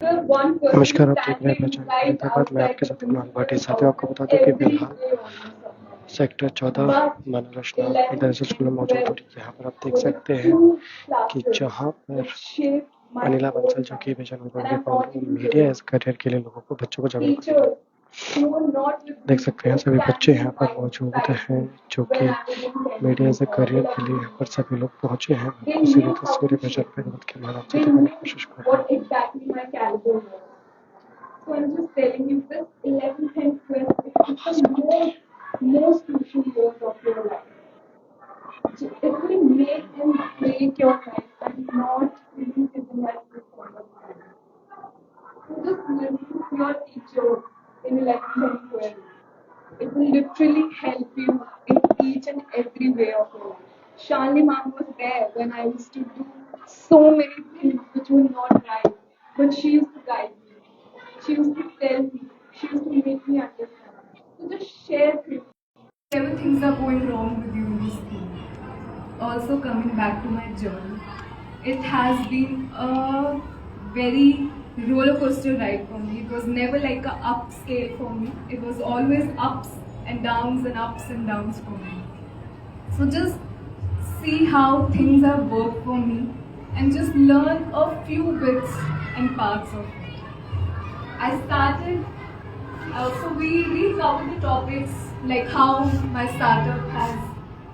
नमस्कार, आप देख रहे हैं पहचान फरीदाबाद। मैं आपके साथ मनाव भाटी। साथियों, आपको बता दूं कि फिलहाल सेक्टर 14 मानव रचना इंटरनेशनल स्कूल में मौजूद हूँ। यहाँ पर आप देख सकते हैं कि जहाँ पर अनिला बंसल जो कि पहचान के फाउंडर मीडिया एज करियर के लिए लोगों को बच्चों को जागरूक करते हैं। देख सकते हैं सभी बच्चे यहाँ पर मौजूद हैं जो कि मीडिया एज करियर के लिए यहाँ पर सभी लोग पहुँचे हैं। इसीलिए तस्वीरें पहचान फरीदाबाद के माध्यम से दिखाने की कोशिश कर रहे हैं। So I'm just telling you, this 11th and 12th is the most crucial years of your life. So it will make and break your life and not really giving us this point of time. So just listen to your teacher in 11th and 12th. It will literally help you in each and every way of your life. Shalini ma'am was there when I used to do so many things which were not right, but she used to guide me. She used to tell me. She used to make me understand. So just share things. Whatever things are going wrong with you in this school. Also coming back to my journey, it has been a very roller coaster ride for me. It was never like a upscale for me. It was always ups and downs for me. So just see how things have worked for me and just learn a few bits and parts of it. I started, so we covered the topics like how my startup has,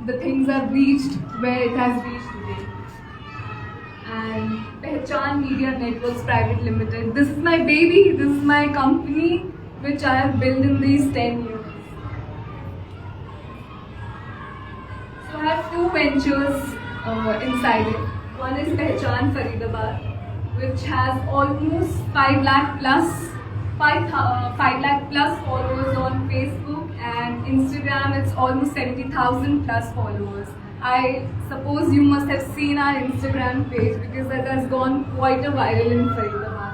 the things have reached where it has reached today. And Pehchan Media Networks Private Limited, this is my baby, this is my company which I have built in these 10 years. So I have two ventures inside it. One is Pehchan Faridabad, which has almost 5 lakh plus 5 lakh plus followers on Facebook, and Instagram it's almost 70,000 plus followers. I suppose you must have seen our Instagram page because that has gone quite a viral in Faridabad.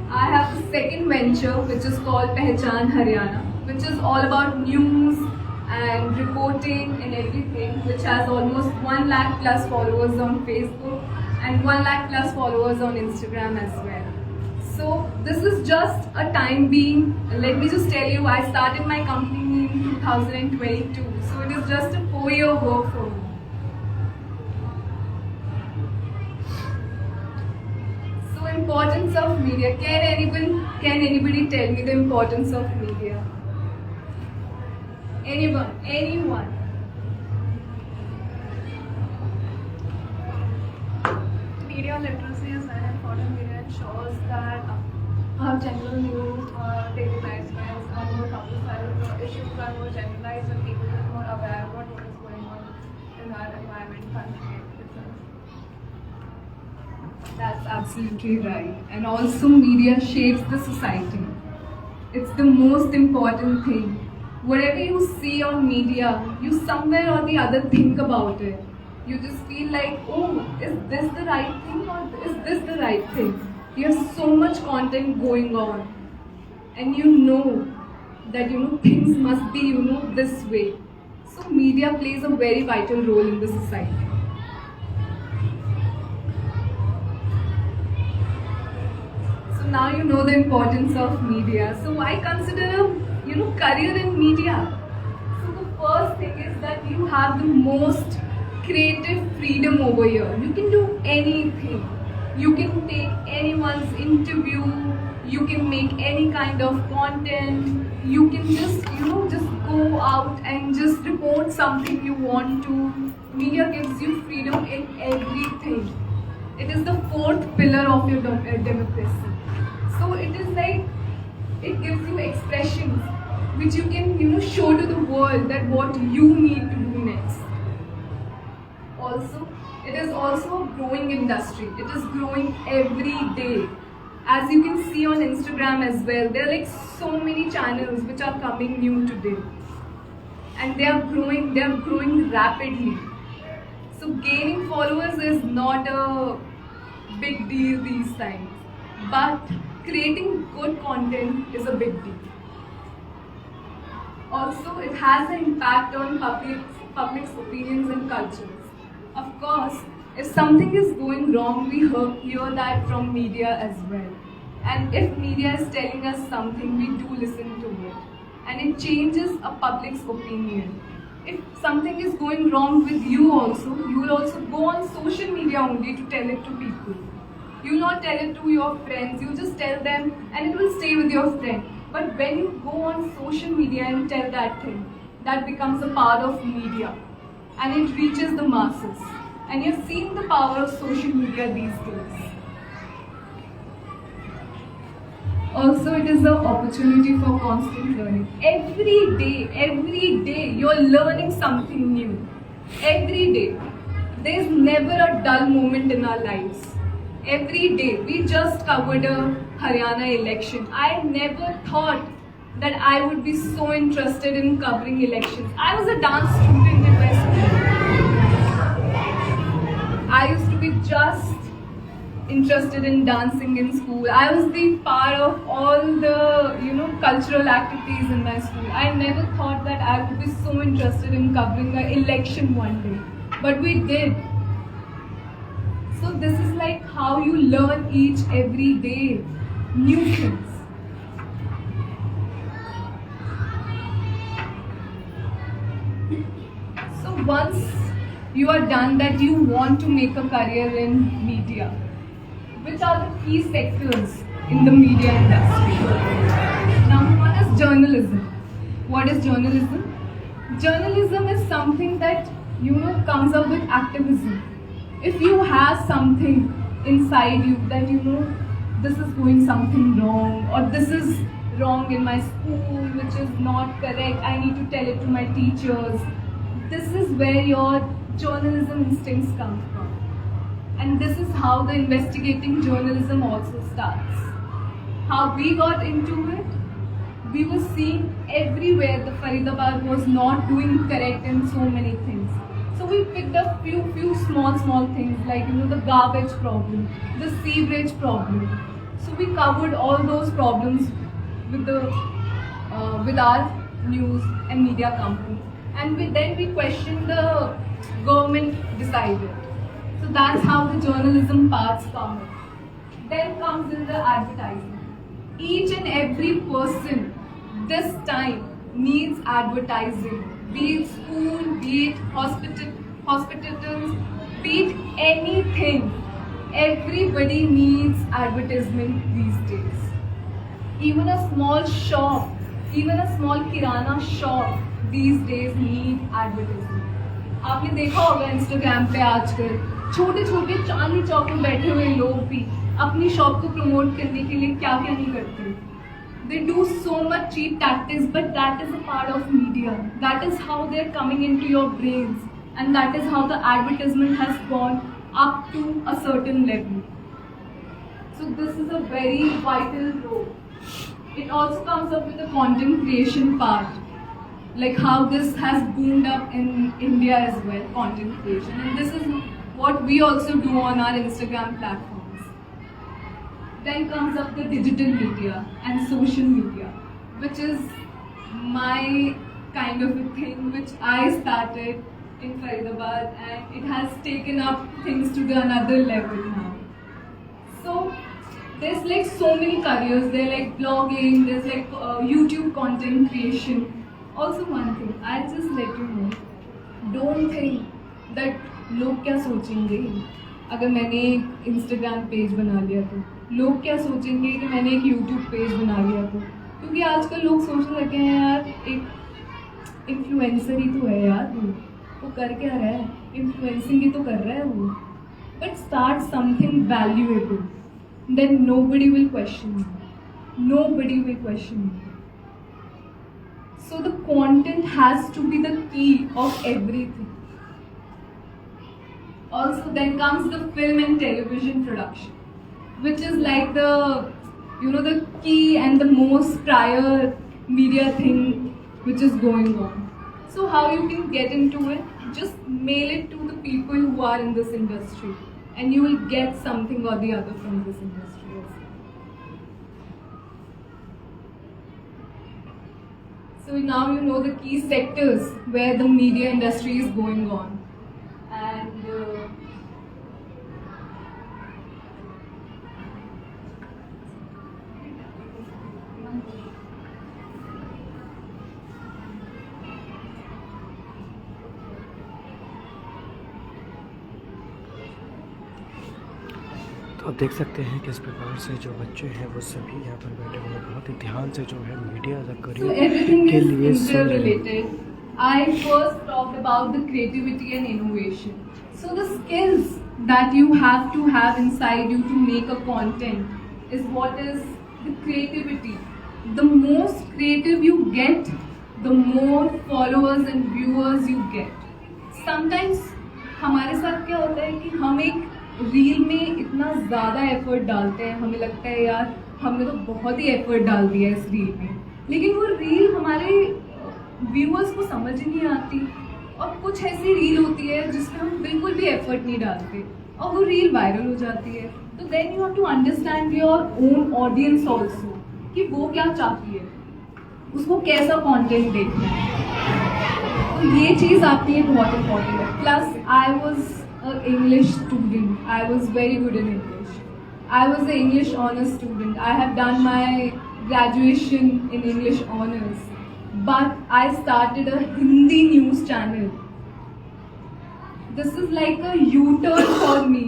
I have the second venture which is called Pehchan Haryana, which is all about news and reporting and everything, which has almost 1 lakh plus followers on Facebook and 1 lakh plus followers on Instagram as well. So this is just a time being. Let me just tell you, I started my company in 2022, so it is just a 4-year work for me. So importance of media. Can anybody tell me the importance of media? Anyone? Media literacy is very important. Media ensures that our general news or daily lifestyles are more publicized, or issues are more generalized, and people are more aware about what is going on in our environment, country, etc. That's absolutely right. And also media shapes the society. It's the most important thing. Whatever you see on media, you somewhere or the other think about it. You just feel like, oh, is this the right thing or is this the right thing? You have so much content going on, and you know that things must be this way. So media plays a very vital role in the society. So now you know the importance of media. So I consider career in media. So the first thing is that you have the most creative freedom over here. You can do anything. You can take anyone's interview. You can make any kind of content. You can just just go out and just report something you want to. Media gives you freedom in everything. It is the fourth pillar of your democracy. So it is like it gives you expressions which you can show to the world that what you need to do next. Also, it is also a growing industry. It is growing every day. As you can see on Instagram as well, there are like so many channels which are coming new today, and they are growing rapidly. So gaining followers is not a big deal these times, but creating good content is a big deal. Also, it has an impact on public's opinions and cultures. Of course, If something is going wrong, we hear that from media as well. And if media is telling us something, we do listen to it. And it changes a public's opinion. If something is going wrong with you also, you will also go on social media only to tell it to people. You will not tell it to your friends, you just tell them and it will stay with your friend. But when you go on social media and tell that thing, that becomes a part of media and it reaches the masses. And you've seen the power of social media these days. Also, it is an opportunity for constant learning. Every day, you're learning something new. Every day. There's never a dull moment in our lives. Every day. We just covered a Haryana election. I never thought that I would be so interested in covering elections. I was a dance student in my school. I used to be just interested in dancing in school. I was the part of all the cultural activities in my school. I never thought that I would be so interested in covering an election one day. But we did. So this is like how you learn every day new things. So once you are done that you want to make a career in media, which are the key sectors in the media industry? Number one is journalism. What is journalism? Journalism is something that comes up with activism. If you have something inside you that this is going something wrong, or this is wrong in my school, which is not correct, I need to tell it to my teachers. This is where your journalism instincts come from. And this is how the investigating journalism also starts. How we got into it, we were seeing everywhere the Faridabad was not doing correct in so many things. So we picked up few small things like the garbage problem, the sewerage problem. So we covered all those problems with our news and media company. And then we questioned the government decided. So that's how the journalism parts come in. Then comes in the advertising. Each and every person this time needs advertising. Be it school, be it hospitals, be it anything. Everybody needs advertisement these days. Even a small shop, even a small kirana shop these days need advertisement. आपने देखा होगा Instagram पे आजकल छोटे छोटे चांदनी चौक में बैठे हुए लोग भी अपनी शॉप को प्रमोट करने के लिए क्या क्या नहीं करते. They do so much cheap tactics, but that is a part of media. That is how they are coming into your brains, and that is how the advertisement has gone up to a certain level. So this is a very vital role. It also comes up with the content creation part. Like how this has boomed up in India as well, content creation. And this is what we also do on our Instagram platforms. Then comes up the digital media and social media, which is my kind of a thing which I started in Faridabad, and it has taken up things to another level now. So there's like so many careers, there's like blogging, there's like YouTube content creation. Also one thing, I'll just let you know, don't think that लोग क्या सोचेंगे अगर मैंने एक Instagram page बना लिया तो, लोग क्या सोचेंगे कि मैंने एक यूट्यूब पेज बना लिया तो, क्योंकि आजकल लोग सोचने लगे हैं यार एक इन्फ्लुएंसर ही तो है यार वो कर क्या रहा है, इन्फ्लुएंसिंग ही तो कर रहा है वो. But start something valuable, then nobody will question you. Nobody will question you. So the content has to be the key of everything. Also then comes the film and television production, which is like the the key and the most prior media thing which is going on. So how you can get into it? Just mail it to the people who are in this industry, and you will get something or the other from this industry. So now you know the key sectors where the media industry is going on. And तो आप देख सकते हैं किस प्रकार से जो बच्चे हैं वो सभी यहाँ पर बैठे हुए बहुत ही ध्यान से जो है मीडिया So everything के is लिए सुन रहे हैं। interrelated. I first talked about the creativity and innovation. So the skills that you have inside you to make a content is what is the creativity. The most creative you get, the more followers and viewers you get. Sometimes हमारे साथ क्या होता है कि हम एक reel में इतना ज़्यादा एफर्ट डालते हैं, हमें लगता है यार हमने तो बहुत ही एफर्ट डाल दिया इस रील में, लेकिन वो रील हमारे व्यूअर्स को समझ ही नहीं आती। और कुछ ऐसी रील होती है जिसमें हम बिल्कुल भी एफर्ट नहीं डालते और वो रील वायरल हो जाती है। तो then you have to understand your own audience also कि वो क्या चाहती है, उसको कैसा कंटेंट देखना है। तो ये चीज़ आपके लिए बहुत इंपॉर्टेंट है। Plus I was an English student. I was very good in English. I was an English honors student. I have done my graduation in English honors. But I started a Hindi news channel. This is like a U-turn for me.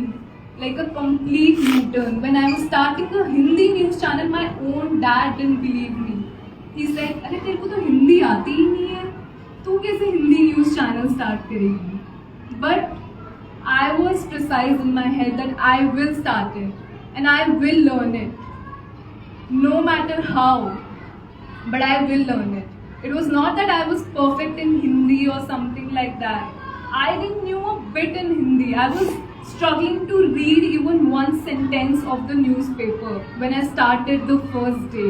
Like a complete U-turn. When I was starting a Hindi news channel, my own dad didn't believe me. He said, अरे तेरे को तो हिंदी आती ही नहीं है, तू कैसे Hindi news channel start करेगी? But I was precise in my head that I will start it and I will learn it, no matter how, but I will learn it. It was not that I was perfect in Hindi or something like that. I didn't know a bit in Hindi. I was struggling to read even one sentence of the newspaper when I started the first day.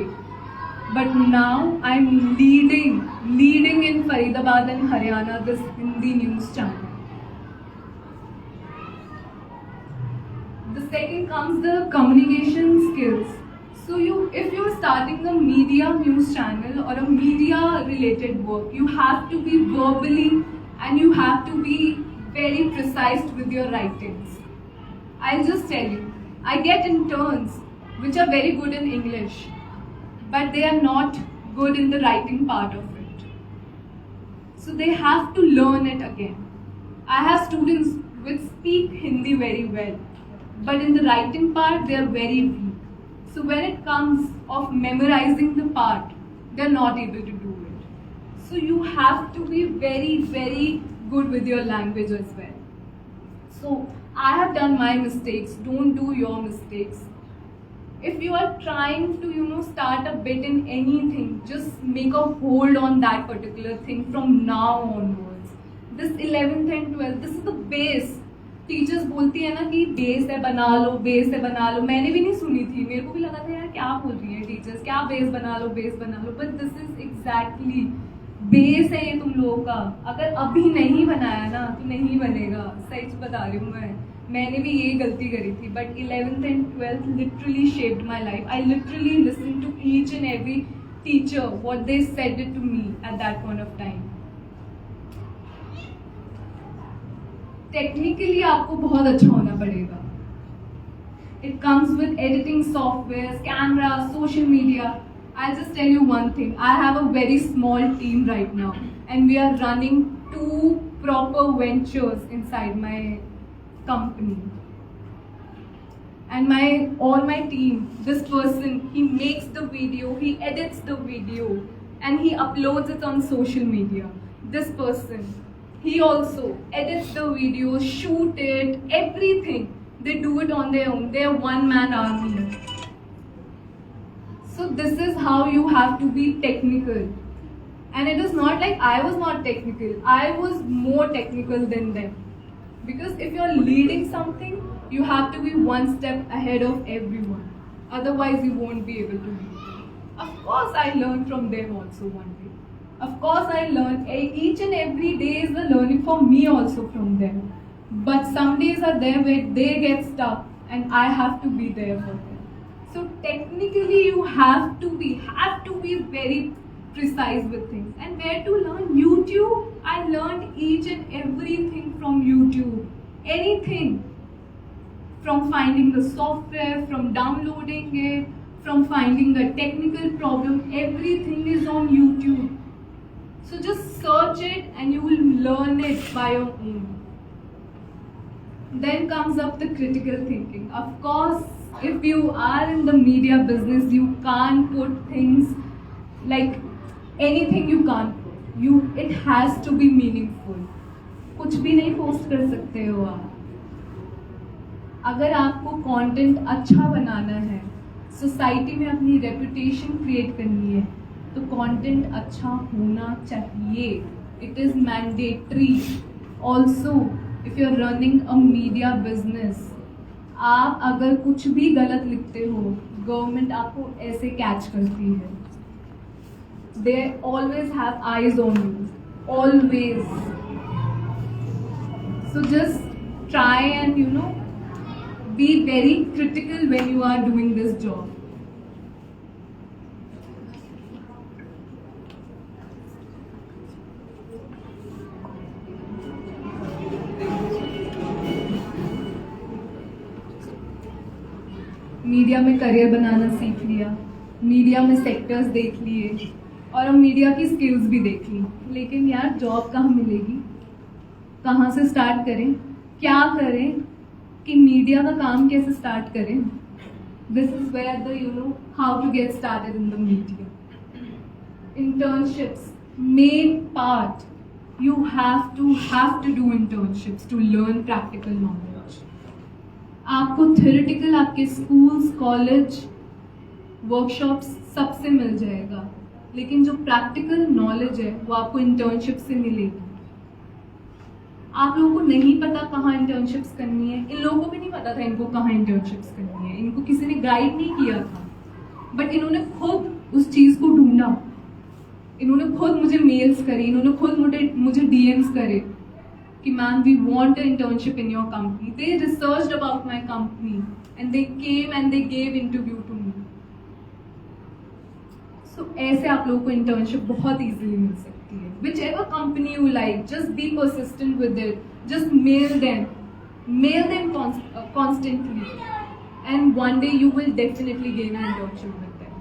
But now I'm leading in Faridabad and Haryana this Hindi news channel. The second comes the communication skills. So if you're starting a media news channel or a media related work, you have to be verbally and you have to be very precise with your writings. I'll just tell you, I get interns which are very good in English, but they are not good in the writing part of it. So they have to learn it again. I have students which speak Hindi very well, but in the writing part they are very weak. So when it comes of memorizing the part, they are not able to do it. So you have to be very, very good with your language as well. So I have done my mistakes. Don't do your mistakes. If you are trying to start a bit in anything, just make a hold on that particular thing from now onwards. This 11th and 12th, this is the base. Teachers बोलती है ना कि base है बना लो, base है बना लो। मैंने भी नहीं सुनी थी, मेरे को भी लगा था यार क्या बोल रही है टीचर्स, क्या बेस बना लो, बेस बना लो। But this is exactly base है ये तुम लोगों का। अगर अभी नहीं बनाया ना तो नहीं बनेगा, सच बता रही हूँ मैंने भी यही गलती करी थी। But 11th and 12th literally shaped my life. I literally listen to each and every teacher what they said it to me at that point of time. Technically आपको बहुत अच्छा होना पड़ेगा। It comes with editing softwares, camera, social media. I'll just tell you one thing. I have a very small team right now, and we are running 2 proper ventures inside my company. And all my team, this person, he makes the video, he edits the video, and he uploads it on social media. This person, he also edits the videos, shoot it, everything. They do it on their own. They are one-man army. So this is how you have to be technical. And it is not like I was not technical. I was more technical than them. Because if you're leading something, you have to be one step ahead of everyone. Otherwise, you won't be able to lead. Of course, I learned from them also one day. Of course, I learn. Each and every day is a learning for me also from them. But some days are there where they get stuck and I have to be there for them. So technically, you have to be very precise with things. And where to learn? YouTube. I learned each and everything from YouTube. Anything. From finding the software, from downloading it, from finding the technical problem, everything is on YouTube. So just search it and you will learn it by your own. Then comes up the critical thinking. Of course, if you are in the media business, you can't put things like anything you can't put. It has to be meaningful. कुछ भी नहीं post कर सकते हो आप. अगर आपको content अच्छा बनाना है, सोसाइटी में अपनी रेपुटेशन क्रिएट करनी है, तो कंटेंट अच्छा होना चाहिए. It is mandatory. Also if you are running a media business, आप अगर कुछ भी गलत लिखते हो, गवर्नमेंट आपको ऐसे कैच करती है. They always have eyes on you, always. So just try and be very critical when you are doing this job. Media में करियर बनाना सीख लिया, मीडिया में सेक्टर्स देख लिए और हम मीडिया की स्किल्स भी देख ली. लेकिन यार जॉब कहाँ मिलेगी, कहाँ से स्टार्ट करें, क्या करें, कि मीडिया का काम कैसे स्टार्ट करें. This is where the how to get started in the media. Internships main part. You have to do internships to learn practical knowledge. आपको थ्योरेटिकल आपके स्कूल्स, कॉलेज, वर्कशॉप्स सबसे मिल जाएगा, लेकिन जो प्रैक्टिकल नॉलेज है वो आपको इंटर्नशिप से मिलेगी. आप लोगों को नहीं पता कहाँ इंटर्नशिप्स करनी है. इन लोगों को भी नहीं पता था इनको कहाँ इंटर्नशिप्स करनी है. इनको किसी ने गाइड नहीं किया था, बट इन्होंने खुद उस चीज़ को ढूंढा. इन्होंने खुद मुझे मेल्स करे, इन्होंने खुद मुझे डीएम्स करे कि ma'am we want a internship in your company. They researched about my company and they came and they gave interview to me. So ऐसे आप लोगों को इंटर्नशिप बहुत ईजिली मिल सकती है. Whichever company you like, just be persistent with it. Just mail them constantly, and one day you will definitely gain an internship with them.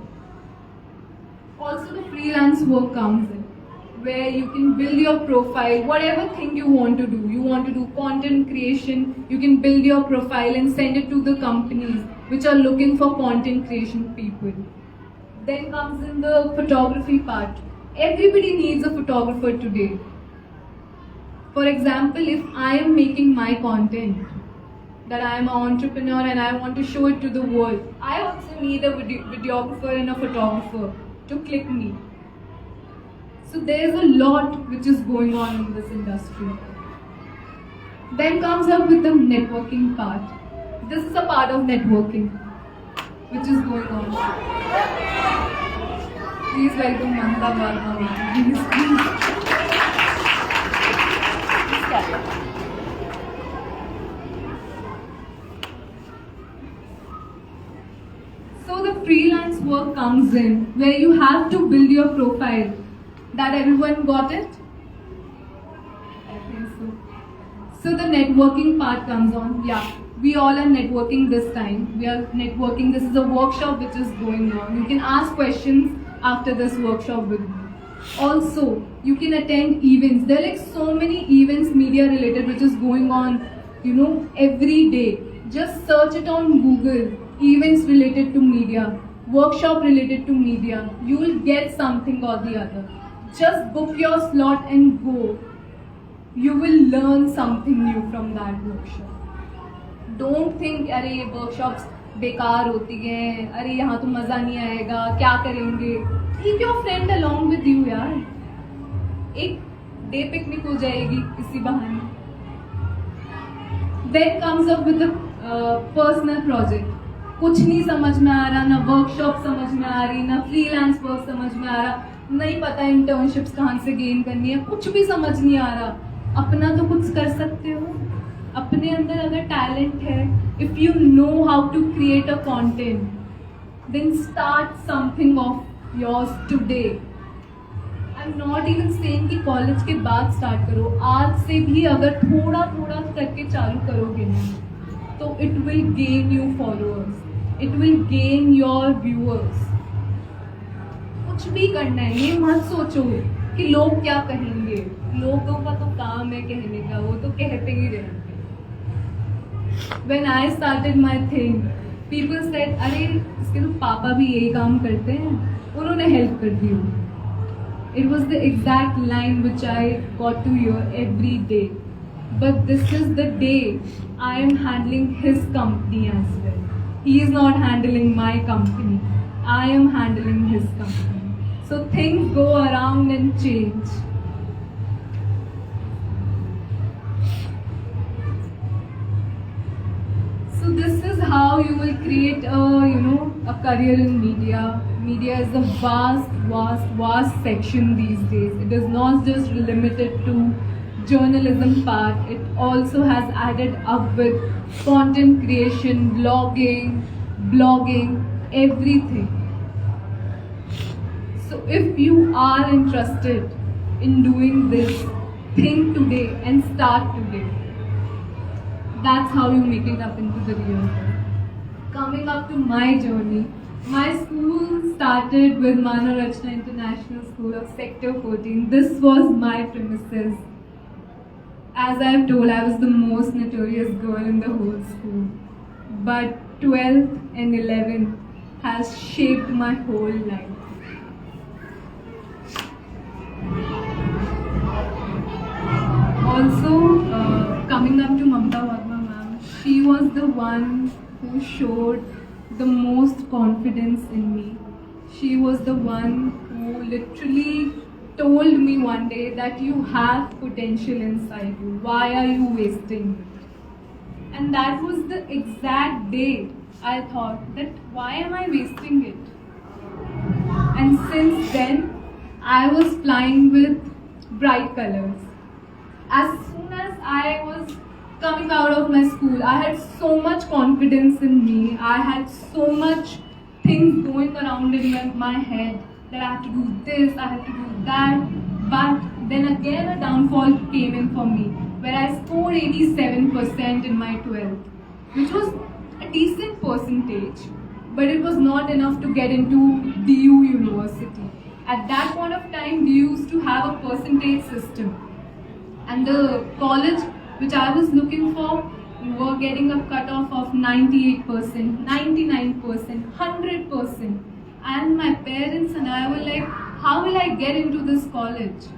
Also, the freelance work comes in, where you can build your profile, whatever thing you want to do. You want to do content creation, you can build your profile and send it to the companies which are looking for content creation people. Then comes in the photography part. Everybody needs a photographer today. For example, if I am making my content, that I am an entrepreneur and I want to show it to the world, I also need a videographer and a photographer to click me. So there's a lot which is going on in this industry. Then comes up with the networking part. This is a part of networking which is going on. Please welcome Manav. So the freelance work comes in, where you have to build your profile. That everyone got it? I think so. So the networking part comes on. Yeah, we all are networking this time. We are networking. This is a workshop which is going on. You can ask questions after this workshop with me. Also, you can attend events. There are like so many events media related which is going on, every day. Just search it on Google. Events related to media, workshop related to media. You will get something or the other. Just book your slot and go. You will learn something new from that workshop. Don't think अरे ये workshops बेकार होती हैं, अरे यहाँ तो मज़ा नहीं आएगा, क्या करेंगे. Keep your friend along with you यार. एक डे पिकनिक हो जाएगी इसी बहाने. Then comes up with the personal project. कुछ नहीं समझ में आ रहा, ना वर्कशॉप समझ में आ रही, ना फ्रीलांस वर्क समझ में आ रहा, नहीं पता इंटर्नशिप्स कहाँ से गेन करनी है, कुछ भी समझ नहीं आ रहा. अपना तो कुछ कर सकते हो. अपने अंदर अगर टैलेंट है, if you know how to create a content, then start something of yours today. I'm not even saying कि कॉलेज के बाद स्टार्ट करो. आज से भी अगर थोड़ा थोड़ा करके चालू करोगे ना, तो it will gain you followers, it will gain your viewers. कुछ भी करना है, ये मत सोचो कि लोग क्या कहेंगे. लोगों का तो काम है कहने का, वो तो कहते ही रहेंगे. When I started my thing, people said, "अरे इसके तो पापा भी यही काम करते हैं, उन्होंने help कर दी होगी." It was the exact line which I got to hear every day. But this is the day I am handling his company as well. He is not handling my company. I am handling his company. So things go around and change. So this is how you will create a career in media. Media is a vast section these days. It is not just limited to journalism part. It also has added up with content creation, blogging, everything. So if you are interested in doing this, think today and start today. That's how you make it up into the real world. Coming up to my journey, my school started with Manav Rachna International School of Sector 14. This was my premises. As I've told, I was the most notorious girl in the whole school. But 12th and 11th has shaped my whole life. Also, coming up to Mamta Varma ma'am, she was the one who showed the most confidence in me. She was the one who literally told me one day that you have potential inside you. Why are you wasting it? And that was the exact day I thought that why am I wasting it? And since then, I was flying with bright colors. As soon as I was coming out of my school, I had so much confidence in me. I had so much things going around in my head that I have to do this, I have to do that. But then again a downfall came in for me, where I scored 87% in my 12th, which was a decent percentage, but it was not enough to get into DU University. At that point of time, we used to have a percentage system. And the college which I was looking for were getting a cutoff of 98%, 99%, 100%. And my parents and I were like, how will I get into this college?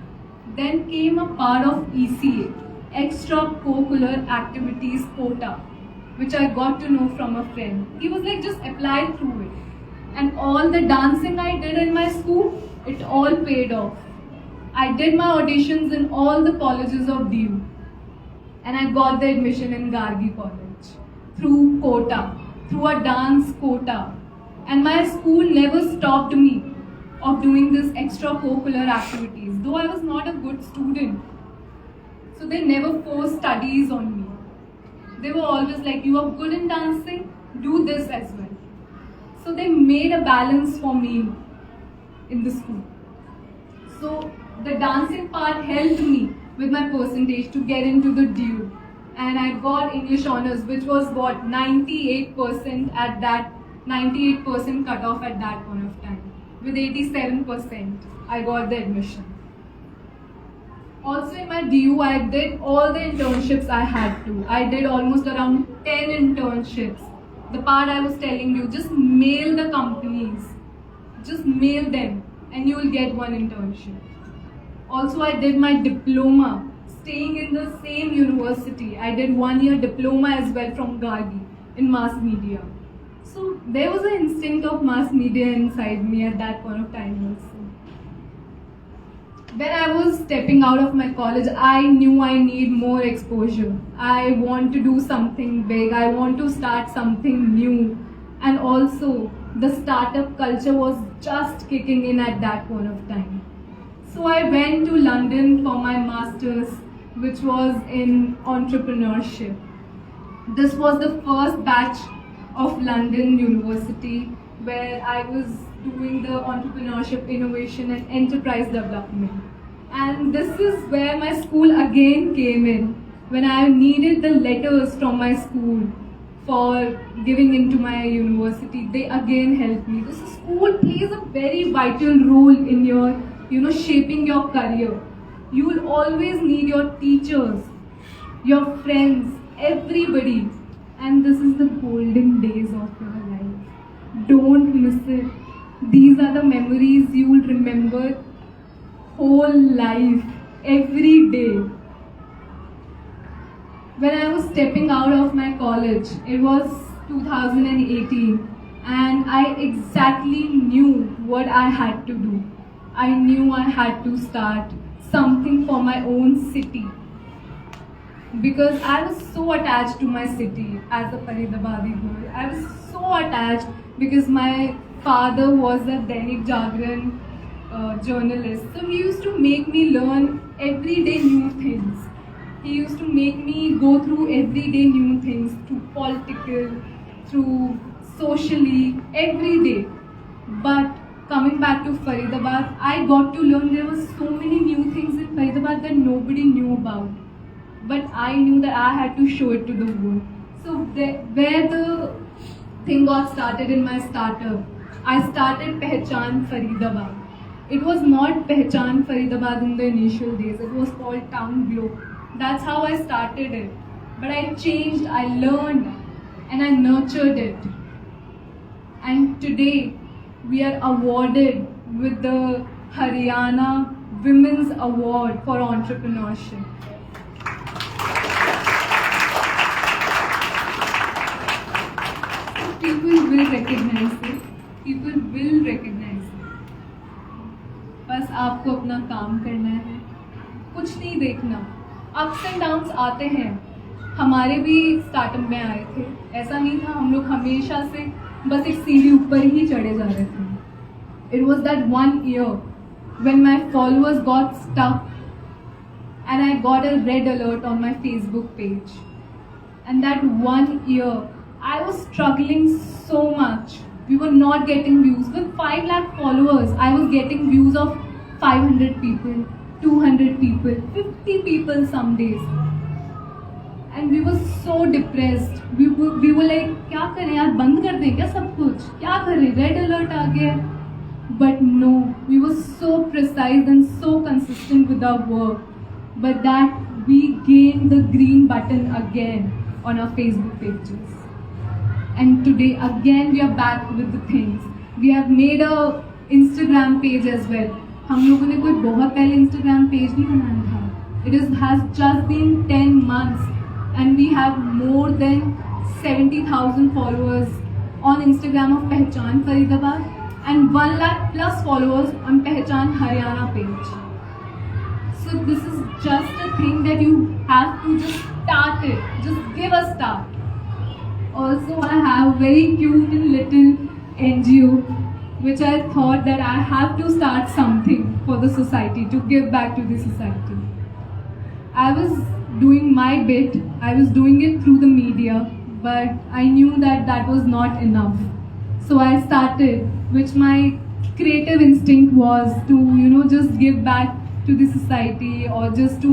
Then came a part of ECA, extracurricular activities quota, which I got to know from a friend. He was like, just apply through it. And all the dancing I did in my school, it all paid off. I did my auditions in all the colleges of DU. And I got the admission in Gargi College through quota, through a dance quota. And my school never stopped me of doing this extracurricular activities, though I was not a good student. So they never forced studies on me. They were always like, you are good in dancing, do this as well. So they made a balance for me in the school. So the dancing part helped me with my percentage to get into the DU. And I got English honors, which was what, 98% at that, 98% cutoff at that point of time. With 87%, I got the admission. Also in my DU, I did all the internships I had to. I did almost around 10 internships. The part I was telling you, just mail the companies. Just mail them and you will get one internship. Also, I did my diploma, staying in the same university. I did 1 year diploma as well from Gargi in mass media. So there was an instinct of mass media inside me at that point of time also. When I was stepping out of my college, I knew I need more exposure. I want to do something big. I want to start something new. And also, the startup culture was just kicking in at that point of time. So I went to London for my master's, which was in entrepreneurship. This was the first batch of London University where I was doing the entrepreneurship, innovation and enterprise development. And this is where my school again came in, when I needed the letters from my school for giving into my university. They again helped me. This school plays a very vital role in your, shaping your career. You will always need your teachers, your friends, everybody. and this is the golden days of your life. Don't miss it. These are the memories you will remember whole life, every day. When I was stepping out of my college, it was 2018, and I exactly knew what I had to do. I knew I had to start something for my own city, because I was so attached to my city as a Faridabadi girl. I was so attached because my father was a Dainik Jagran journalist. So he used to make me learn everyday new things. He used to make me go through everyday new things, through political, through socially, every day. But coming back to Faridabad, I got to learn there were so many new things in Faridabad that nobody knew about. But I knew that I had to show it to the world. So where the thing got started in my startup, I started Pehchan Faridabad. It was not Pehchan Faridabad in the initial days. It was called Town Glow. That's how I started it. But I changed, I learned, and I nurtured it. And today, we are awarded with the Haryana Women's Award for Entrepreneurship. People will recognize it. People will recognize it. बस आपको अपना काम करना है, कुछ नहीं देखना. Ups and downs आते हैं, हमारे भी स्टार्टअप में आए थे. ऐसा नहीं था हम लोग हमेशा से बस एक सीढ़ी ऊपर ही चढ़े जा रहे थे. It was that 1 year when my followers got stuck and I got a red alert on my Facebook page. And that 1 year, I was struggling so much. We were not getting views. With 5 lakh followers, I was getting views of 500 people, 200 people, 50 people some days. And we were so depressed. We were like, क्या करें यार, बंद कर दें क्या सब कुछ? क्या करें? Red alert आ गया. But no, we were so precise and so consistent with our work. But that we gained the green button again on our Facebook pages. And today again we are back with the things. We have made a Instagram page as well. हम लोगों ने कोई बहुत पहले Instagram page नहीं बनाया था. It has just been 10 months and we have more than 70,000 followers on Instagram of Pehchan Faridabad and 1 lakh plus followers on Pehchan Haryana page. So this is just a thing that you have to just start it. Just give a start. Also, I have a very cute and little NGO which I thought that I have to start something for the society, to give back to the society. I was doing my bit, I was doing it through the media, but I knew that that was not enough. So I started, which my creative instinct was to, just give back to the society, or just to,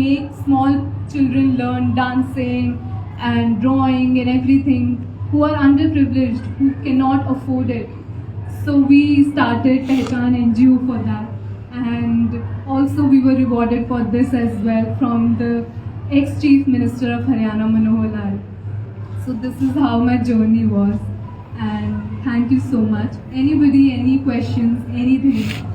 make small children learn dancing and drawing and everything, who are underprivileged, who cannot afford it. So we started Pehchan NGO for that, and also we were rewarded for this as well from the ex-Chief Minister of Haryana, Manav. So this is how my journey was, and thank you so much. Anybody, any questions, anything?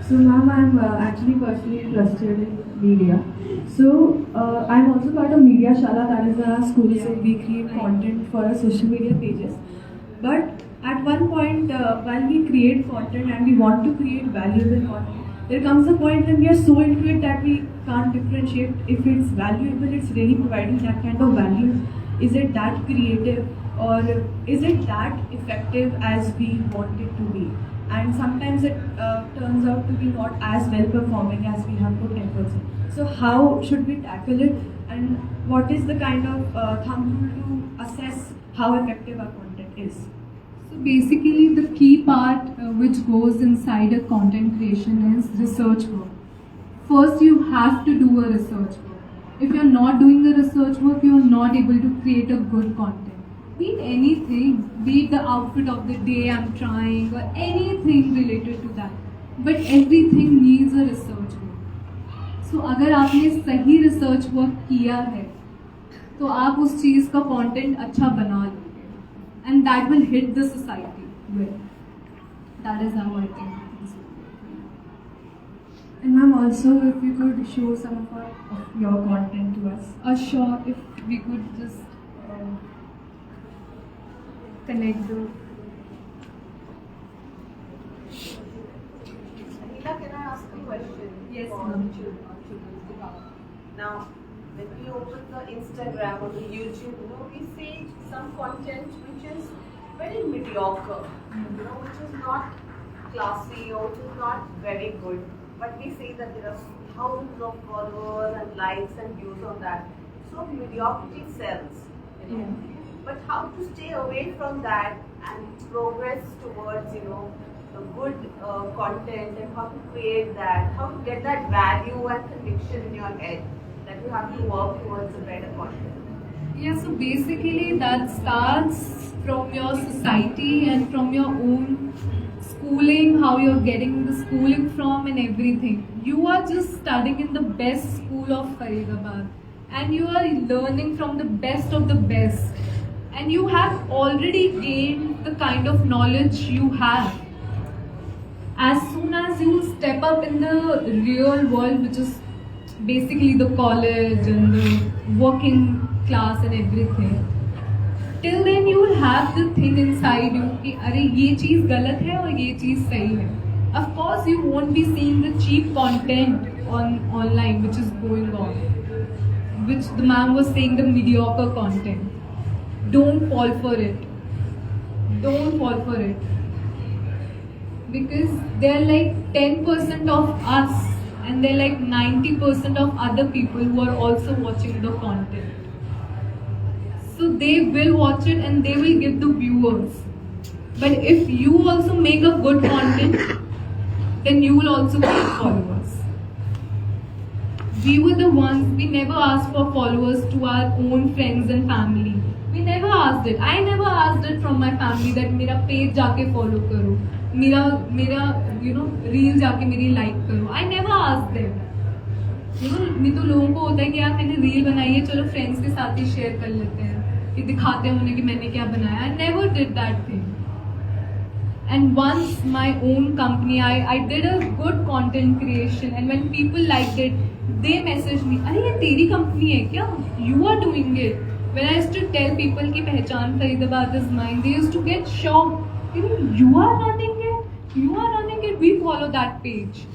So ma'am, I'm actually personally interested in media. So I'm also part of Media Shala, that is a school, so we create content for our social media pages. But at one point, while we create content and we want to create valuable content, there comes a point when we are so into it that we can't differentiate if it's valuable, it's really providing that kind of value. Is it that creative, or is it that effective as we want it to be? And sometimes it turns out to be not as well performing as we have put efforts in. So how should we tackle it, and what is the kind of thumb rule to assess how effective our content is? So basically the key part which goes inside a content creation is research work. First you have to do a research work. If you're not doing the research work, you're not able to create a good content. be it anything, be it the outfit of the day I'm trying or anything related to that. But everything needs a research work. So अगर आपने सही research work किया है तो आप उस चीज़ का content अच्छा बना लोगे and that will hit the society well. That is how I think. And ma'am, also if you could show some of your content to us. Sure, if we could just connect the. Anila, can I ask a question? Yes, for ma'am. children's department? Now, when we open the Instagram or the YouTube, we see some content which is very mediocre, which is not classy or which is not very good. But we see that there are thousands of followers and likes and views on that. So mediocrity sells. Yeah. But how to stay away from that and progress towards, a good content, and how to create that, how to get that value and conviction in your head that you have to work towards a better content. Yeah, so basically that starts from your society and from your own schooling, how you're getting the schooling from and everything. You are just studying in the best school of Faridabad and you are learning from the best of the best. And you have already gained the kind of knowledge you have. As soon as you step up in the real world, which is basically the college and the working class and everything, till then you will have the thing inside you कि अरे ये चीज़ गलत है और ये चीज़ सही है. Of course, you won't be seeing the cheap content online which is going on, which the ma'am was saying, the mediocre content. Don't fall for it. Don't fall for it. Because they're like 10% of us and they're like 90% of other people who are also watching the content. So they will watch it and they will give the viewers. But if you also make a good content, then you will also get followers. We were the ones, we never asked for followers to our own friends and family. We never asked it. I never asked it from my family that मेरा page जाके follow करो, मेरा reel जाके मेरी like करो. I never asked them. नहीं तो लोगों को होता है कि यार मैंने रील बनाई है, चलो फ्रेंड्स के साथ ही शेयर कर लेते हैं, कि दिखाते हैं उन्हें कि मैंने क्या बनाया. I never did that thing. And once my own company, I did a good content creation, and when people liked it, they messaged me, अरे ये तेरी कंपनी है क्या? You are doing it. When I used to tell people कि Pehchan Faridabad is mine, they used to get shocked. You are running it? You are running it? We follow that page.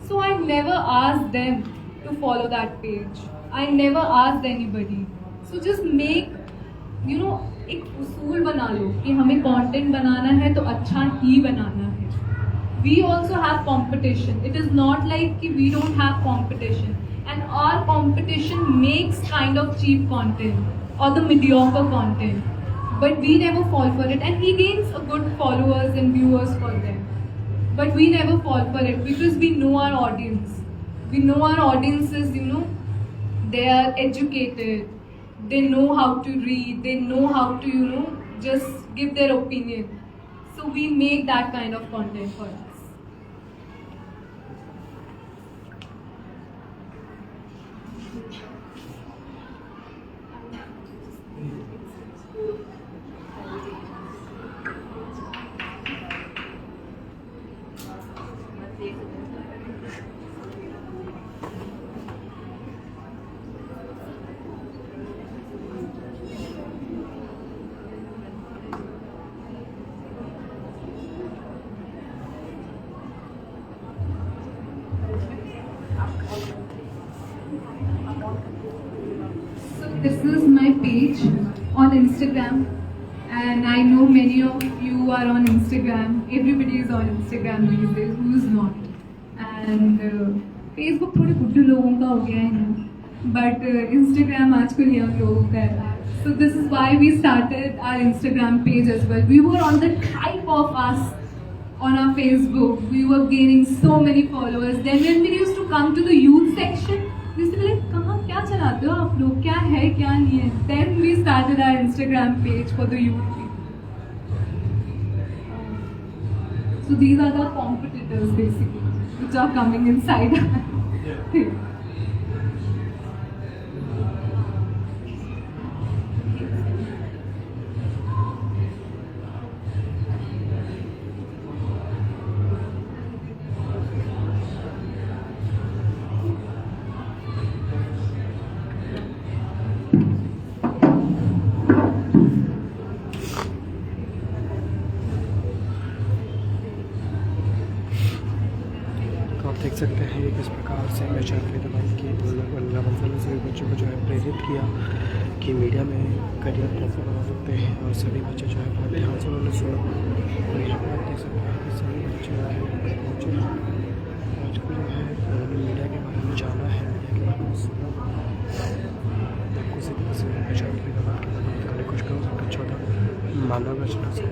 So I never asked them to follow that page. I never asked anybody. So just make, एक उसूल बना लो कि हमें content बनाना है तो अच्छा ही बनाना है. We also have competition. It is not like कि we don't have competition. And our competition makes kind of cheap content or the mediocre content. But we never fall for it. And he gains a good followers and viewers for them. But we never fall for it because we know our audience. We know our audiences, they are educated. They know how to read. They know how to, just give their opinion. So we make that kind of content for us. So this is my page on Instagram, and I know many of you are on Instagram. Everybody is on Instagram these days. Who is not? And Facebook थोड़े बुड्ढे लोगों का हो गया है, but Instagram आजकल young लोगों का है. So this is why we started our Instagram page as well. We were on the hype of us on our Facebook. We were gaining so many followers. Then when we used to come to the youth section, we used to be like, कहाँ क्या चलाते हो आप लोग, क्या है क्या नहीं है. Then we started started our Instagram page for the youth. So these are the competitors basically, which are coming inside. Thing. आप देख सकते हैं ये किस प्रकार से पहचान फरीदाबाद की अनिला बंसल ने सभी बच्चों को जो है प्रेरित किया कि मीडिया में करियर कैसे बना सकते हैं, और सभी बच्चे जो है बहुत ध्यान से उन्होंने सुना। और यहाँ पर आप देख सकते हैं कि सभी बच्चे जो है पहुँचे हैं, आजकल जो है उन्होंने मीडिया के बारे में जाना है, मीडिया के बारे में सुना। आपको सभी किसी पहचान फरीदाबाद के बारे में करने की कोशिश करूँ। सबका 14 मानव रचना से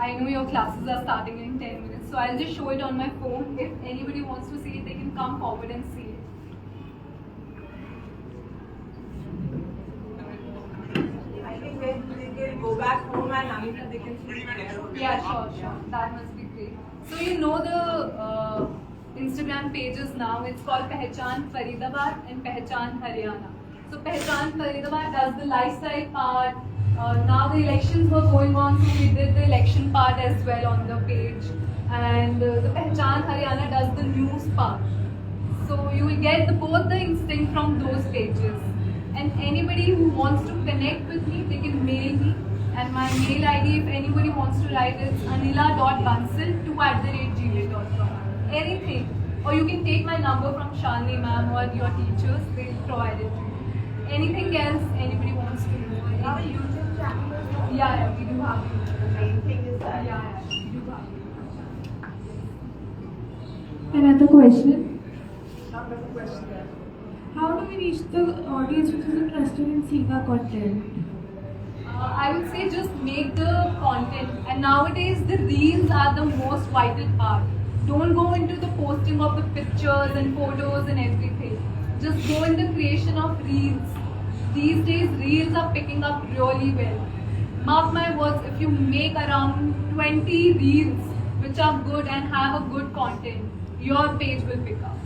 I know your classes are starting in 10 minutes, so I'll just show it on my phone. If anybody wants to see it, they can come forward and see it. I think they can go back home and Anila, they can see there. Yeah, sure. That must be great. So you know the Instagram pages now. It's called Pehchan Faridabad and Pehchan Haryana. So Pehchan Faridabad does the lifestyle part. Now the elections were going on, so we did the election part as well on the page. And the Pehchan Haryana does the news part. So you will get both the instinct from those pages. And anybody who wants to connect with me, they can mail me. And my mail ID, if anybody wants to write, is anila.bansal2@gmail.com. Anything. Or you can take my number from Shalini ma'am or your teachers, they'll provide it to you. Anything else anybody wants to know? Our YouTube channel is not. Yeah, we do have it. The main thing is that. Yeah, we do have it. Another question. Another question there. How do we reach the audience which is interested in seeing our content? I would say just make the content, and nowadays the reels are the most vital part. Don't go into the posting of the pictures and photos and everything. Just go in the creation of reels. These days reels are picking up really well. Mark my words, if you make around 20 reels which are good and have a good content, your page will pick up.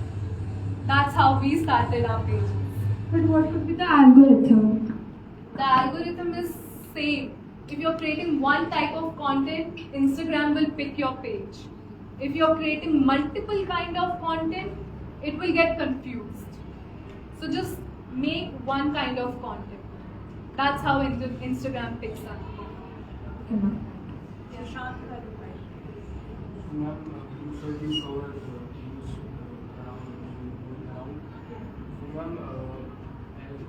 That's how we started our pages. But what could be the algorithm? The algorithm is same. If you're creating one type of content, Instagram will pick your page. If you're creating multiple kind of content, it will get confused. So just make one kind of content. That's how Instagram picks up. Okay, ma'am. Shant had a question. Ma'am, you said you cover things around. So, ma'am,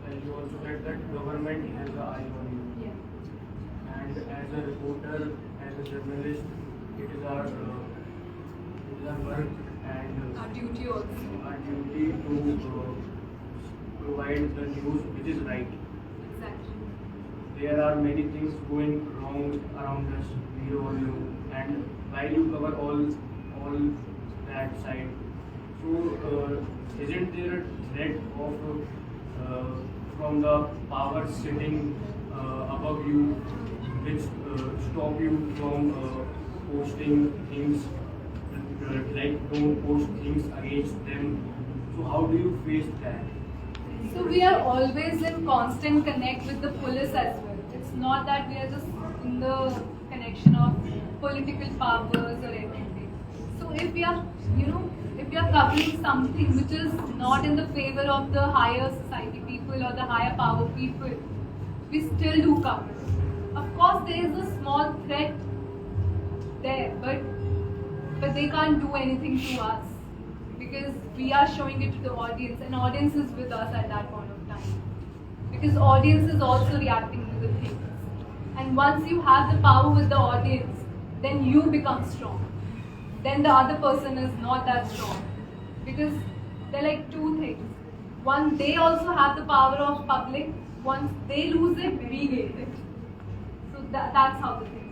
as you also said that government has an eye on you. Yeah. And as a reporter, as a journalist, it is our work and Our duty also. our duty to provide the news which is right. Exactly. There are many things going wrong around us, we all know, and while you cover all that side, so isn't there a threat of from the power sitting above you, which stop you from posting things like don't post things against them? So how do you face that? So we are always in constant connect with the police as well. It's not that we are just in the connection of political powers or anything. So if we are, if we are covering something which is not in the favor of the higher society people or the higher power people, we still do cover it. Of course, there is a small threat there, but they can't do anything to us because we are showing it to the audience, and audience is with us at that point of time. Because audience is also reacting to the things. And once you have the power with the audience, then you become strong. Then the other person is not that strong. Because they're like two things. One, they also have the power of public. Once they lose it, we gain it. So that's how the thing